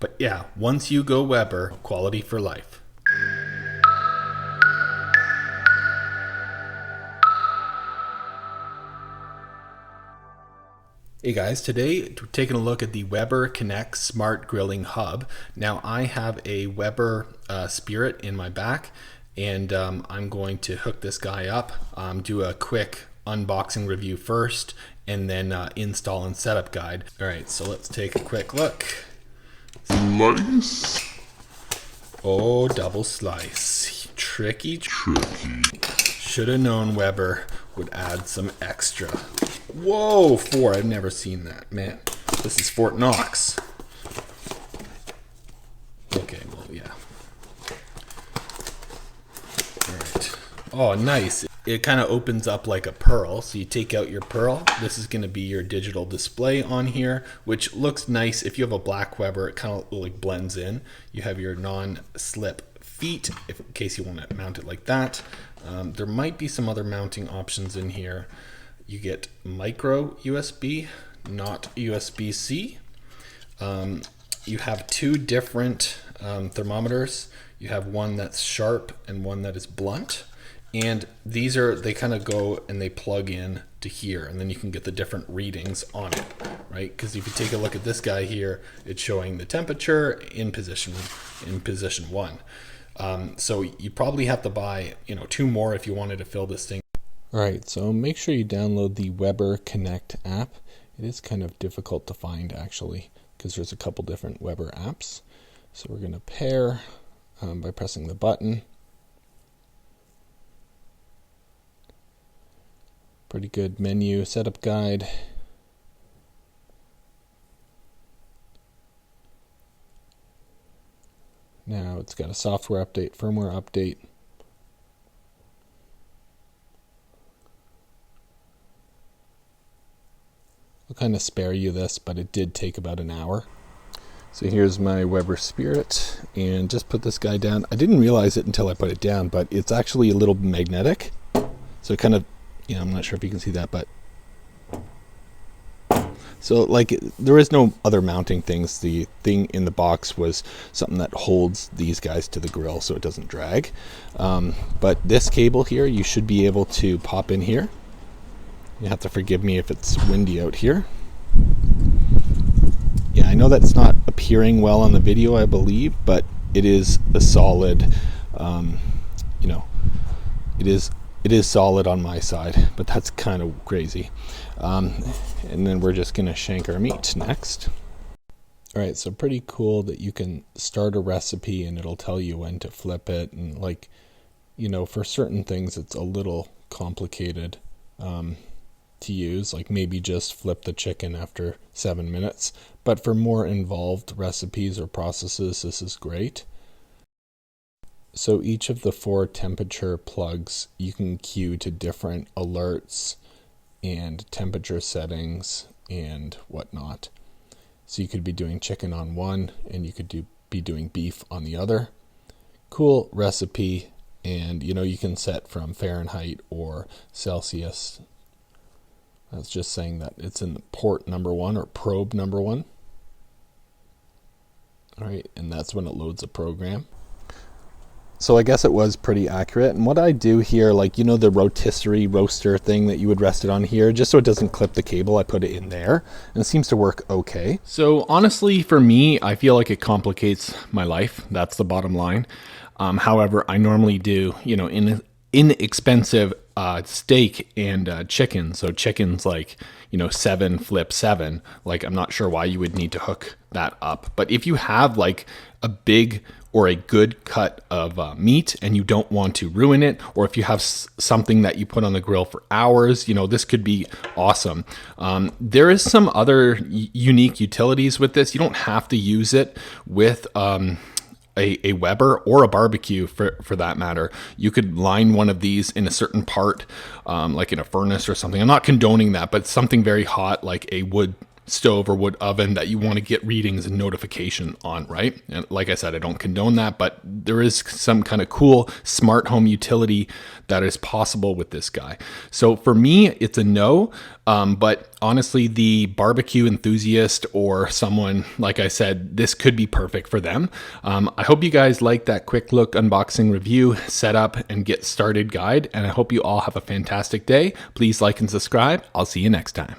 But yeah, once you go Weber, quality for life. Hey guys, today we're taking a look at the Weber Connect Smart Grilling Hub. Now I have a Weber Spirit in my back, and I'm going to hook this guy up, do a quick unboxing review first, and then install and setup guide. All right, so let's take a quick look. Slice. Oh, double slice. Tricky. Should have known Weber would add some extra. Whoa, 4. I've never seen that. Man, this is Fort Knox. Okay, well, yeah. All right. Oh, nice. It kind of opens up like a pearl. So you take out your pearl. This is going to be your digital display on here, which looks nice. If you have a black Weber, it kind of like blends in. You have your non-slip feet, in case you want to mount it like that. There might be some other mounting options in here. You get micro USB, not USB-C. You have 2 different thermometers. You have one that's sharp and one that is blunt. And they kind of go and they plug in to here, and then you can get the different readings on it, right? Because if you take a look at this guy here, it's showing the temperature in position 1. So you probably have to buy 2 more if you wanted to fill this thing. All right, so make sure you download the Weber Connect app. It is kind of difficult to find actually, because there's a couple different Weber apps. So we're going to pair by pressing the button. Pretty good menu setup guide. Now it's got a software update, firmware update. I'll kind of spare you this, but it did take about an hour. So here's my Weber Spirit, and just put this guy down. I didn't realize it until I put it down, but it's actually a little magnetic. So it kind of, I'm not sure if you can see that, but so like there is no other mounting things. The thing in the box was something that holds these guys to the grill so it doesn't drag. But this cable here, you should be able to pop in here. You have to forgive me if it's windy out here. Yeah, I know that's not appearing well on the video, I believe, but it is a solid, it is solid on my side, but that's kind of crazy. And then we're just going to shank our meat next. All right, so pretty cool that you can start a recipe and it'll tell you when to flip it. And for certain things, it's a little complicated to use, like maybe just flip the chicken after 7 minutes. But for more involved recipes or processes, this is great. So each of the 4 temperature plugs you can cue to different alerts and temperature settings and whatnot. So you could be doing chicken on one and you could be doing beef on the other. Cool recipe, and you can set from Fahrenheit or Celsius. That's just saying that it's in port number 1 or probe number 1. All right, and that's when it loads a program. So I guess it was pretty accurate. And what I do here, the rotisserie roaster thing that you would rest it on here, just so it doesn't clip the cable, I put it in there, and it seems to work okay. So honestly, for me, I feel like it complicates my life. That's the bottom line. However, I normally do, inexpensive steak and chicken. So chicken's 7 flip 7. I'm not sure why you would need to hook that up. But if you have a big or a good cut of meat and you don't want to ruin it, or if you have something that you put on the grill for hours, this could be awesome. There is some other unique utilities with this. You don't have to use it with a Weber or a barbecue for that matter. You could line one of these in a certain part, like in a furnace or something. I'm not condoning that, but something very hot like a wood stove or wood oven that you want to get readings and notification on, right? And like I said, I don't condone that, but there is some kind of cool smart home utility that is possible with this guy. So for me, it's a no. But honestly, the barbecue enthusiast or someone, like I said, this could be perfect for them. I hope you guys like that quick look unboxing review, setup, and get started guide. And I hope you all have a fantastic day. Please like and subscribe. I'll see you next time.